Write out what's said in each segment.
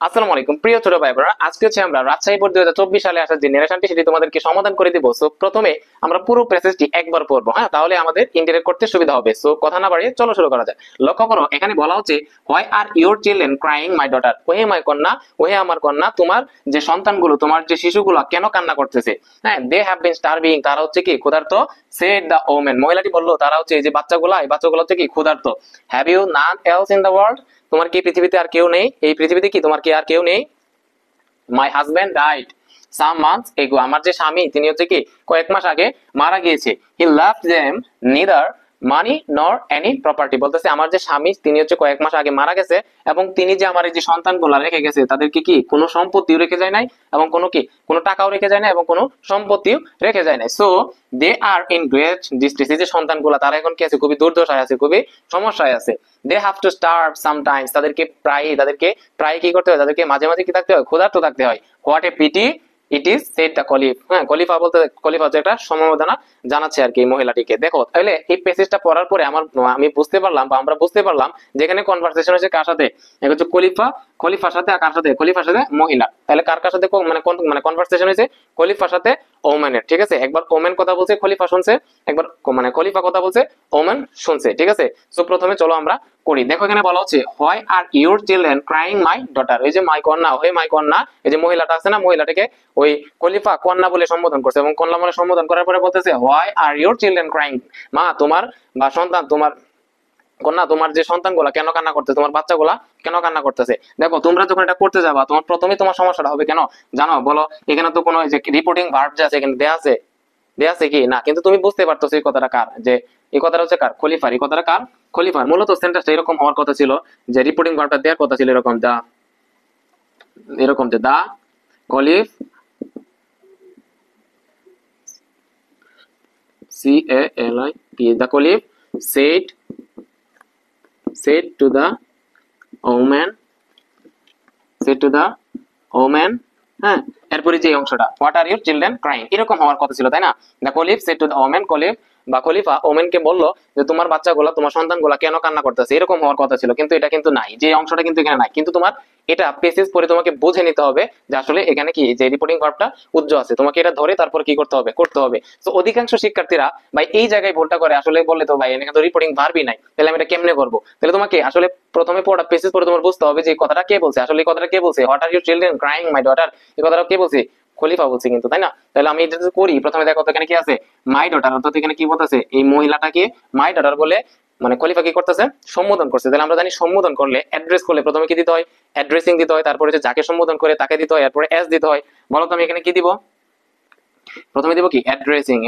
আসসালামু আলাইকুম প্রিয় ছোট ভাই বোনেরা, আজকে হচ্ছে আমরা রাজশাহী বোর্ড 2024 সালে আসার যে নেরেশনটি সেটি তোমাদেরকে সমাধান করে দিব। সো প্রথমে আমরা পুরো প্যাসেজটি একবার পড়বো, হ্যাঁ, তাহলে আমাদের ইন্টারেক্ট করতে সুবিধা হবে। সো কথা না বাড়িয়ে চলো শুরু করা যায়। লক্ষ্য করো, এখানে বলা হচ্ছে why are your children crying my daughter, ওহে মাই কন্যা, ওহে আমার কন্যা, তোমার যে সন্তানগুলো, তোমার যে শিশুগুলো কেন কান্না করতেছে। হ্যাঁ, দে হ্যাভ বিন স্টারভিং, তারা হচ্ছে কি ক্ষুধার্ত। সেড দ্য ওমেন, মহিলাটি বললো তারা হচ্ছে এই যে বাচ্চাগুলা, এই বাচ্চাগুলো হচ্ছে কি ক্ষুধার্ত। Have you none else in the world, তোমার কি পৃথিবীতে আর কেউ নেই, এই পৃথিবীতে কি তোমার কি আর কেউ নেই। মাই হাজবেন্ড ডাইড সাম মান্থস এগো, আমার যে স্বামী তিনি হচ্ছে কি কয়েক মাস আগে মারা গিয়েছে। He loved them neither money nor any property, বলতেছে আমার যে স্বামী তিনি হচ্ছে কয়েক মাস আগে মারা গেছে এবং তিনি যে আমার এই যে সন্তানগুলো রেখে গেছে তাদেরকে কি কোনো সম্পত্তিও রেখে যায় নাই এবং কোনো কি কোনো টাকাও রেখে যায় না এবং কোনো সম্পত্তিও রেখে যায় নাই। So they are in great distress, এই যে সন্তানগুলো তারা এখন কি আছে, খুবই দুর্দশায় আছে, খুবই সমস্যায় আছে। They have to starve sometimes, তাদেরকে প্রায় কি করতে হয়, তাদেরকে মাঝে মাঝে কি থাকতে হয়, ক্ষুধার্ত থাকতে হয়। What a pity it is said the caliph, হ্যাঁ, কলিফা হচ্ছে একটা সমবেদনা জানাচ্ছে আর কি এই মহিলাটিকে। দেখো তাহলে এই প্যাসেজটা পড়ার পরে আমি বুঝতে পারলাম বা আমরা বুঝতে পারলাম যেখানে কনভারসেশন হচ্ছে কার সাথে, এক হচ্ছে খলিফার সাথে, আর কার সাথে, খলিফার সাথে মহিলা। তাহলে কার কার সাথে মানে কনভারসেশন হয়েছে, খলিফার সাথে ওমেনের, ঠিক আছে। একবার ওমেন কথা বলছে, খলিফা শুনছে, একবার মানে খলিফা কথা বলছে, ওমেন শুনছে, ঠিক আছে। সো প্রথমে চলো আমরা করি। দেখো এখানে বলা হচ্ছে why are your children crying my daughter, এই যে মাই কন্যা, ওই মাই কন্যা, এই যে মহিলাটা আছে না, মহিলাটাকে ওই খলিফা কন্যা বলে সম্বোধন করছে এবং কন্যা বলে সম্বোধন করার পরে বলতেছে why are your children crying, মা তোমার বা সন্তান, তোমার কন্যা, তোমার যে সন্তানগুলা কেন কান্না করতেছে, তোমার বাচ্চাগুলা কেন কান্না করতেছে। দেখো তোমরা যখন এটা করতে যাবা তোমার প্রথমে তোমার সমস্যাটা হবে কেন জানো, বলো এখানে তো কোনো যে রিপোর্টিং ভার্ব যে আছে এখানে দেয়া আছে কি না, কিন্তু তুমি বুঝতে পারতো এই কথাটা কার, যে এই কথাটা হচ্ছে কার, খলিফার। এই কথাটা কার, খলিফার। মূলত সেন্টেন্সটা এরকম হওয়ার কথা ছিল যে রিপোর্টিং ভার্বটা দেওয়ার কথা ছিল এরকম যে দা cliff, CALIP, the caliph said to the woman, হ্যাঁ, এরপরে যে অংশটা what are your children crying, এরকম হওয়ার কথা ছিল, তাই না। The caliph said to the women, caliph বা খলিফা ওমেনকে বললো যে তোমার বাচ্চাগুলা, তোমার সন্তানগুলা কেন কান্না করতেছে, এরকম হওয়ার কথা ছিল, কিন্তু এটা কিন্তু নাই, যে অংশটা কিন্তু এখানে নাই। কিন্তু তোমার এটা পেসেজ পরে তোমাকে বুঝে নিতে হবে যে আসলে এখানে কি যে রিপোর্টিং ভার্বটা উজ্জ আছে, তোমাকে এটা ধরে তারপর কি করতে হবে। তো অধিকাংশ শিক্ষার্থীরা ভাই এই জায়গায় ভুলটা করে, আসলে বললে তো ভাই এখানে তো রিপোর্টিং ভার্বই নাই, তাহলে আমি এটা কেমনে করবো। তাহলে তোমাকে আসলে প্রথমে পড়া পেসেজ পরে তোমার বুঝতে হবে যে এই কথাটা কে বলছে, আসলে এই কথাটা কে বলছে, what are your children crying my daughter, এই কথাটা কে বলছে, খলিফা বলছে কিন্তু, তাই না। তাহলে আমি এটা করি, প্রথমে দেখো তো এখানে কি আছে, মাই ডটার, অর্থাৎ এখানে কি বলতেছে, এই মহিলাটাকে মাই ডটার বলে মানে খলিফা কি করতেছে, সম্বোধন করছে। তাহলে আমরা জানি সম্বোধন করলে, অ্যাড্রেস করলে প্রথমে কি দিতে হয়, অ্যাড্রেসিং দিতে হয়, তারপরে হচ্ছে যাকে সম্বোধন করে তাকে দিতে হয়, এরপরে এস দিতে হয়। বলো তো আমি এখানে কি দিব, প্রথমে দিব কি অ্যাড্রেসিং,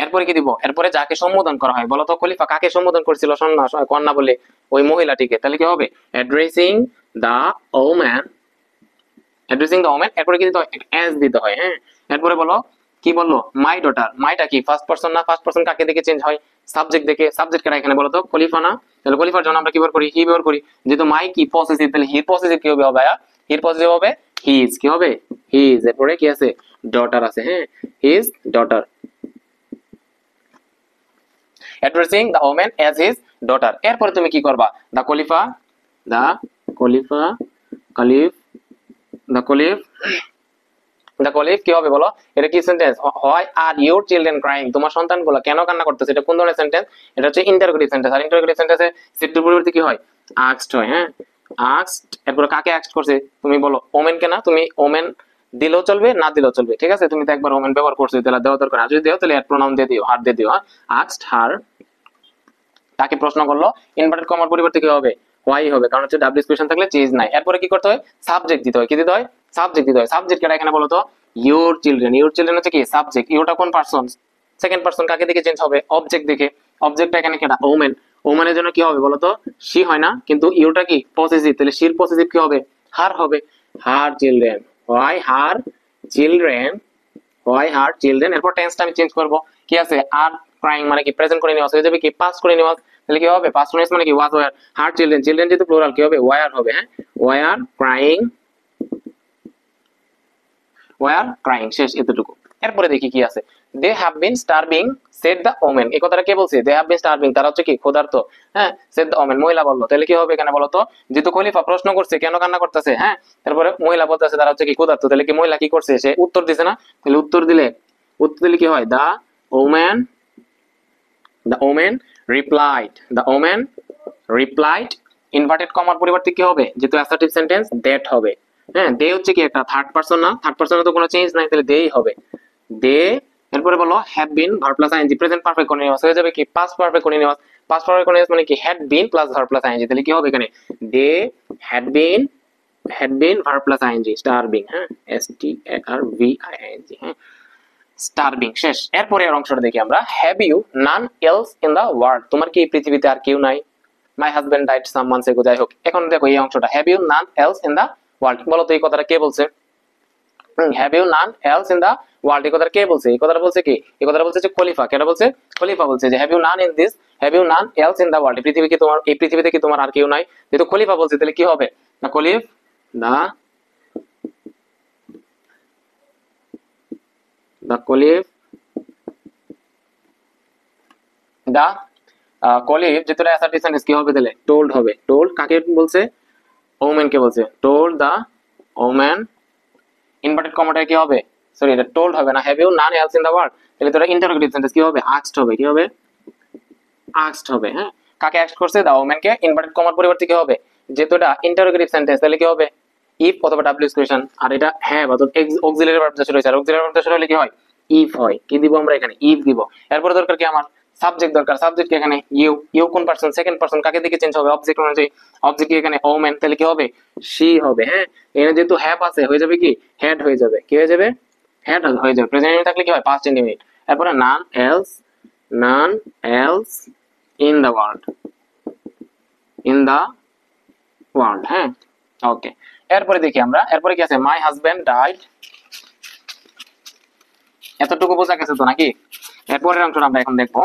এরপরে কি দিব, এরপরে যাকে সম্বোধন করা হয়। বলো তো খলিফা কাকে সম্বোধন করছিল কন্যা বলে, ওই মহিলাটিকে। তাহলে কি হবে, অ্যাড্রেসিং দা ওম্যান, এরপরে কি দিতে হয়, এস দিতে হয়, হ্যাঁ। এরপরে বলো কি বললো, মাই ডটার, মাইটা কি ফার্স্ট পারসন না, ফার্স্ট পারসন কাকে দেখে চেঞ্জ হয়, সাবজেক্ট দেখে। সাবজেক্ট কারা এখানে বলো তো, খলিফা না। তাহলে খলিফার জন্য আমরা কি ব্যবহার করি, হি ব্যবহার করি। যেহেতু মাই কি পসেসিভ, তাহলে হির পসেসিভ কি হবে, ভাইয়া হির পসেসিভ হবে হিজ, কি হবে হিজ। এরপরে কি আছে, ডটার আছে, হ্যাঁ, his daughter, addressing the woman as his daughter. এরপরে তুমি কি করবা, দ্য কলিফা কলিফ দ্য কলিফ কি হবে বলো, এটা কি sentence, why are your children crying, তোমার সন্তানগুলো কেন কান্না করতেছে, এটা কোন ধরনের সেন্টেন্স, এটা হচ্ছে ইন্টারোগেটিভ সেন্টেন্স। আর ইন্টারোগেটিভ সেন্টেন্সে সিটের পরিবর্তে কি হয়, আস্কড হয়, হ্যাঁ, আস্কড। এরপরে কাকে আস্কড করছে, তুমি বলো ওমেন কে না, তুমি ওমেন দিলেও চলবে না দিলেও চলবে, ঠিক আছে। তুমি তো একবার ওমেন ব্যবহার করছো, তাহলে দেওয়া দরকার, আর যদি দেও তাহলে এর প্রোনাউন দিয়ে দিও, হার দিয়ে দিও, আস্কড হার, তাকে প্রশ্ন করলো। ইনভার্টেড কমার পরিবর্তে কি হবে, হোয়াই হবে, কারণ হচ্ছে ডাব্লিউ কোয়েশ্চন থাকলে চেঞ্জ নাই। এরপরে কি করতে হয়, সাবজেক্ট দিতে হয়, কি দিতে হয়, সাবজেক্ট দিতে হয়। সাবজেক্ট কেটা এখানে বলো তো, ইউর চিলড্রেন হচ্ছে কি সাবজেক্ট, ইউরটা কোন পারসন, সেকেন্ড পারসন, কাকে দেখে চেঞ্জ হবে, অবজেক্ট দেখে। অবজেক্টটা এখানে কেটা, ওমেন, ওমেনের জন্য কি হবে বলতো, শি হয় না, কিন্তু ইউটা কি পসেসিভ, তাহলে শির পসেসিভ কি হবে, হার হবে, her children, why her children. এরপর টেন্সটা আমি চেঞ্জ করব, কি আছে, আর ক্রাইং মানে কি প্রেজেন্ট করে নেওয়া হয়ে যাবে কি পাস্ট করে নেওয়া, তাহলে কি হবে, পাস্ট টেন্স মানে কি ওয়াজ ওয়্যার, হার চিলড্রেন, চিলড্রেন যেহেতু প্লুরাল কি হবে, ওয়্যার হবে, হ্যাঁ, ওয়্যার ক্রাইং, শেষ এতটুকু। এরপরে দেখি কি আছে, they have been starving said the women, এই কথাটা কে বলছে? দে হ্যাভ বিন স্টারভিং, তারা হচ্ছে কি ক্ষুধার্ত, হ্যাঁ। সেড দ্য ওমেন, মহিলা বললো। তাহলে কি হবে এখানে বলতো? যেহেতু খলিফা প্রশ্ন করছে কেন কান্না করতেছে, হ্যাঁ, তারপরে মহিলা বলতেছে তারা হচ্ছে কি ক্ষুধার্ত, তাহলে কি মহিলা কি করছে? সে উত্তর দিছে না? তাহলে উত্তর দিলে কি হয়? দ্য ওমেন রিপ্লাইড, ইনভার্টেড কমার পরিবর্তে কি হবে? যেহেতু অ্যাসার্টিভ সেন্টেন্স, দ্যাট হবে, হ্যাঁ। দে হচ্ছে কি একটা থার্ড পারসন না? থার্ড পারসনে তো কোনো চেঞ্জ নাই, তাহলে দেই হবে। দে, এরপরে বলো have been verb plus ING, present perfect continuous হয়ে যাবে কি past perfect continuous. Past perfect continuous মানে কি? Had been plus verb plus ING, তাহলে কি হবে এখানে? They had been verb plus ING starving, হ্যাঁ, STARVING, হ্যাঁ, স্টারভিং। শেষ। এরপরে এর অংশটা দেখি আমরা। Have you none else in the world, তোমার কি এই পৃথিবীতে আর কেউ নাই? My husband died some months ago, যাই হোক। এখন দেখো এই অংশটা, have you none else in the world, বলো তো এই কথাটা কে বলছে? Have you none else in the world, এই কথাটা কে বলছে? এই কথাটা বলছে কি? এই কথাটা বলছে যে খলিফা। কেন বলছে? খলিফা বলছে যে have you none else in the world, এই পৃথিবীতে কি তোমার আর কেউ নাই? যেহেতু খলিফা বলছে তাহলে কি হবে? না খলিফ কলিফ যেহেতু অ্যাসার্টিভ সেন্টেন্স কি হবে তাহলে? টোল্ড হবে। টোল্ড কাকে বলছে? ওমেন কে বলছে। টোল্ড দা ওমেন, ইনভার্টেড কমাটা কি হবে? সরি, এটা টোল্ড হবে না। Have you none else in the world, তাহলে তো এটা ইন্টারোগেটিভ সেন্টেন্স কি হবে? আস্কড হবে। কি হবে? আস্কড হবে, হ্যাঁ। কাকে আস্কড করছে? দা ওমেন কে। ইনভার্টেড কমার পরিবর্তে কি হবে? যেহেতু এটা ইন্টারোগেটিভ সেন্টেন্স তাহলে কি হবে? ইফ অথবা ডাব্লিউ কোয়েশ্চন, আর এটা হ্যাঁ বা অক্সিলারি ভার্ব যা রয়েছে, আর অক্সিলারি ভার্ব যা হলে কি হয়? ইফ হয়। কি দিব আমরা এখানে? ইফ দিব। এরপর দরকার কি আমার? সাবজেক্ট দরকার। সাবজেক্ট কি এখানে? ইউ কোন পারসন? Second person. কাকে দিকে চেঞ্জ হবে? অবজেক্ট অনুযায়ী। অবজেক্ট কি এখানে? ওমেন, তাহলে কি হবে? শি হবে, হ্যাঁ। এখানে যেহেতু হ্যাভ আছে হয়ে যাবে কি? হ্যাড হয়ে যাবে। কি হয়ে যাবে? হ্যাড হয়ে যাবে। প্রেজেন্ট ইনডিফিনিট থাকলে কি হয়? Past indefinite. এরপরে none else in the world, হ্যাঁ। ওকে, এরপরে দেখি আমরা। এরপরে কি আছে? মাই হাজবেন্ড ডাইড, এতটুকু বোঝা গেছে তো নাকি? এরপরের অংশটা আমরা এখন দেখবো।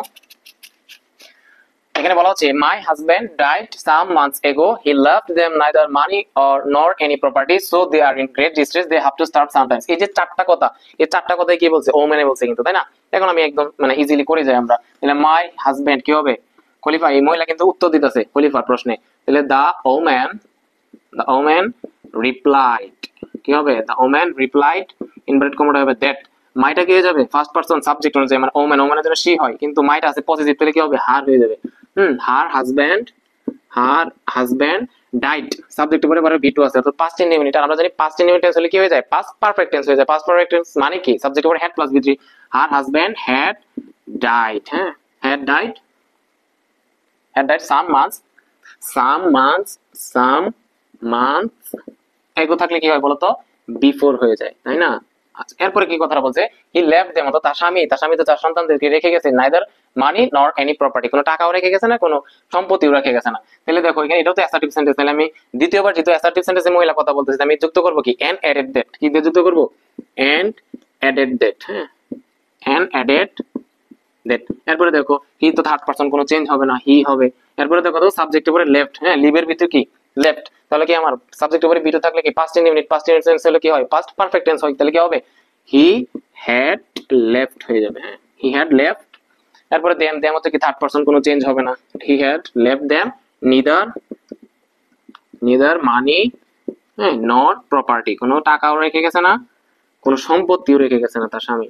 এখানে বলা হচ্ছে my husband died some months ago, he left them neither money or nor any property, so they are in great distress, they have to starve sometimes. এই যে চারটা কথা, এই চারটা কথাই কি বলছে? ওমেনে বলছে কিন্তু, তাই না? এখন আমি একদম মানে ইজিলি করে যাই আমরা। তাহলে মাই হাজবেন্ড কি হবে? খলিফা। এই মহিলা কিন্তু উত্তর দিতেছে খলিফার প্রশ্নে, তাহলে দ্য ওমেন রিপ্লাইড, কি হবে? দ্য ওমেন রিপ্লাইড, ইনভার্টেড কমাটা হবে দ্যাট। মাইটা কি হয়ে যাবে? ফার্স্ট পারসন সাবজেক্ট অনুযায়ী, মানে ওমেনের জন্য শি হয়, কিন্তু মাইটা আছে পজিটিভ, তাহলে কি হবে? হার হয়ে যাবে। হার হাজবেন্ড ডাইড, সাবজেক্ট উপরে পরে V2 আছে, অর্থাৎ পাস্ট ইনডিফিনিট। আর আমরা জানি পাস্ট ইনডিফিনিট টেন্স হলে কি হয়ে যায়? পাস্ট পারফেক্ট টেন্স হয়ে যায়। পাস্ট পারফেক্ট টেন্স মানে কি? সাবজেক্ট উপরে had plus V3। Her husband had died, হ্যাঁ, had died some months ago থাকলে কি হয় বলতো? বিফোর হয়ে যায়, তাই না? আচ্ছা, এরপরে কি কথাটা বলছে? হি লেফট দেম, অর্থাৎ তার স্বামী তো তার সন্তানদেরকে রেখে গেছে নাইদার মানি নর এনি প্রপার্টি, কোনো টাকাও রেখে গেছে না, কোনো সম্পত্তিও রেখে গেছে না। তাহলে দেখো এখানে এটাও তো অ্যাসার্টিভ সেন্টেন্স, তাহলে আমি দ্বিতীয়বার যেহেতু অ্যাসার্টিভ সেন্টেন্সে মহিলা কথা বলতেছি, আমি যুক্ত করব কি? And added that. কি দিয়ে যুক্ত করব? এন্ড অ্যাডেড দ্যাট, হ্যাঁ, এন্ড অ্যাডেড দ্যাট। এরপরে দেখো হি তো থার্ড পারসন, কোনো চেঞ্জ হবে না, হি হবে। এরপরে দেখো তো সাবজেক্টের উপরে লেফট, হ্যাঁ, লিভের ভিতরে কি? লেফট। তাহলে কি আমার সাবজেক্টের উপরে V2 থাকলে কি? Past indefinite. Past indefinite tense হলে কি হয়? পাস্ট পারফেক্ট টেন্স হয়, তাহলে কি হবে? হি হ্যাড লেফট হয়ে যাবে, হ্যাঁ, হি হ্যাড লেফট। এরপরে দেম হচ্ছে কি? থার্ড পারসন, কোনো চেঞ্জ হবে না, he had left them neither money, হ্যাঁ, নট প্রপার্টি, কোনো টাকাও রেখে গেছে না, কোনো সম্পত্তিও রেখে গেছে না তার স্বামী,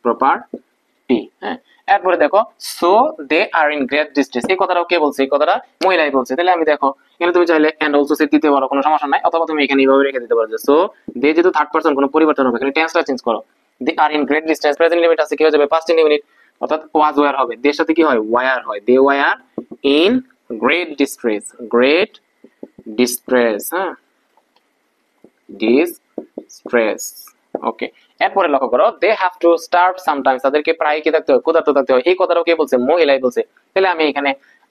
প্রপার্টি, হ্যাঁ। এরপরে দেখো so they are in great distress, এই কথাটাও কে বলছে? এই কথাটা মহিলাই বলছে। তাহলে আমি দেখো এখানে তুমি চাইলে এন্ড অলসো সেট দিতে পারো, কোনো সমস্যা নাই, অথবা তুমি এখানে এইভাবে রেখে দিতে পারো যে সো দে, যেহেতু থার্ড পারসন, কোনো পরিবর্তন হবে, এখানে টেন্সটা চেঞ্জ করো। They are in great distress, present limit আছে, কি হয়ে যাবে? পাস্ট ইনডিফিনিট, অর্থাৎ ওয়াজ ওয়্যার হবে। দের সাথে কি হয়? ওয়্যার হয়। They were in great distress, হ্যাঁ, ডিস্ট্রেস। ওকে, এরপরে লক্ষ্য করো they have to starve sometimes, তাদেরকে প্রায় কি থাকতে হয়? ক্ষুধার্ত থাকতে হয়। এই কথাটাও কে বলছে? মহিলাই বলছে। তাহলে আমি এখানে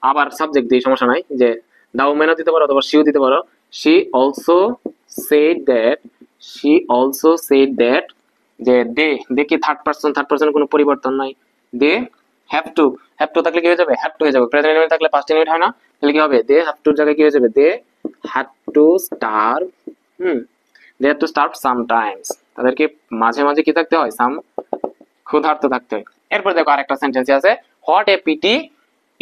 আবার সাবজেক্ট দিই, সমস্যা নাই, যে দা ওমেনও দিতে পারো অথবা শিও দিতে পারো। শি অলসো সেড দ্যাট, যে দে কি থার্ড পারসন, কোনো পরিবর্তন নাই। দে হ্যাভ টু থাকলে কি হয়ে যাবে? হ্যাভ টু হয়ে যাবে। প্রেজেন্ট ইনডিফিনিট থাকলে পাস্ট ইনডিফিনিট হয় না, তাহলে কি হবে? দে হ্যাভ টুর জায়গায় কি হয়ে যাবে? They had to starve, they have to starve sometimes, তাদেরকে মাঝে মাঝে কি থাকতে হয়? সাম ক্ষুধার্ত থাকতে হয়। এরপর দেখো আরেকটা সেন্টেন্স আছে, what a pity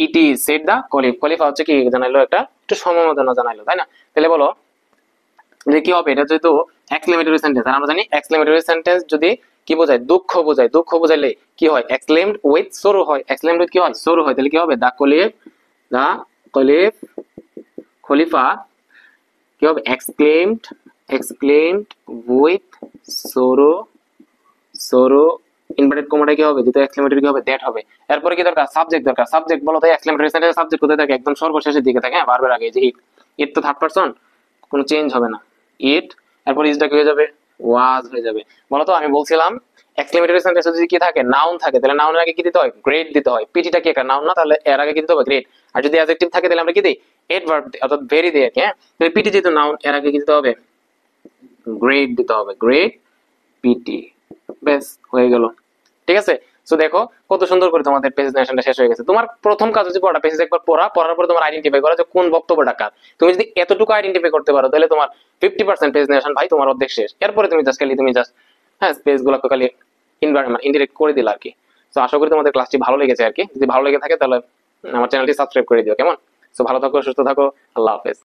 it is said the caliph. কলিফা হচ্ছে কি জানাইলো, একটা একটু সমবেদনা জানাইলো, তাই না? তাহলে বলো যে কি হবে, এটা যেহেতু এক্সক্লেমেটরি সেন্টেন্স, আর আমরা জানি এক্সক্লেমেটরি সেন্টেন্স যদি কি বোঝায়, দুঃখ বোঝায়, দুঃখ বোঝাইলে কি হয়, এক্সক্লেমড উইথ সরো হয়, এক্সক্লেমড উইথ কি হয়, সরো হয়। তাহলে কি হবে, দা কলিফ খলিফা কি হবে, এক্সক্লেমড উইথ সরো, সরো ইনভার্টেড কমাটা কি হবে, দ্বিতীয় এক্সক্লেমেটরি কি হবে, দ্যাট হবে। এরপরে কি দরকার, সাবজেক্ট দরকার। সাবজেক্ট বলো তো, এক্সক্লেমেটরি সেন্টেন্স সাবজেক্ট কোথায় থাকে, একদম সর্বশেষের দিকে থাকে, হ্যাঁ, ভার্বের আগে। যে ইট, ইট তো থার্ড পারসন, কোনো চেঞ্জ হবে না, ইট। এরপর ইজটা কি হয়ে যাবে, ওয়াজ হয়ে যাবে। বলতো আমি বলছিলাম এক্সক্লেমেটরি সেন্টেন্স যদি কি থাকে, নাউন থাকে, তাহলে নাউনের আগে কি দিতে হয়, গ্রেড দিতে হয়। পিটিটা কি একটা নাউন না, তাহলে এর আগে কি দিতে হবে, গ্রেড। আর যদি অ্যাডজেক্টিভ থাকে তাহলে আমরা কি দিই, এডভার্ব অর্থাৎ ভেরি দিই, হ্যাঁ। তাহলে পিটি যেহেতু নাউন, এর আগে কি দিতে হবে, গ্রেড দিতে হবে, গ্রেড পিটি। বেশ, হয়ে গেল। ঠিক আছে, সো দেখো কত সুন্দর করে তোমাদের প্রেজেন্টেশনটা শেষ হয়ে গেছে। তোমার প্রথম কাজ হচ্ছে পড়া, পেজ একবার পড়া, পড়ার পর তোমার আইডেন্টিফাই করা যে কোন বক্তব্যটা কার। তুমি যদি এতটুকু আইডেন্টিফাই করতে পারো, তাহলে তোমার 50% প্রেজেন্টেশন ভাই তোমার অর্ধেক শেষ। এরপরে তুমি জাস্ট হ্যাঁ পেজ গুলোকে খালি ইনভারমেন্ট ইনডিরেক্ট করে দিলা আর কি। তো আশা করি তোমাদের ক্লাসটি ভালো লেগেছে আর কি। যদি ভালো লেগে থাকে তাহলে আমার চ্যানেলটি সাবস্ক্রাইব করে দিও, কেমন? সো ভালো থাকো, সুস্থ থাকো, আল্লাহ হাফেজ।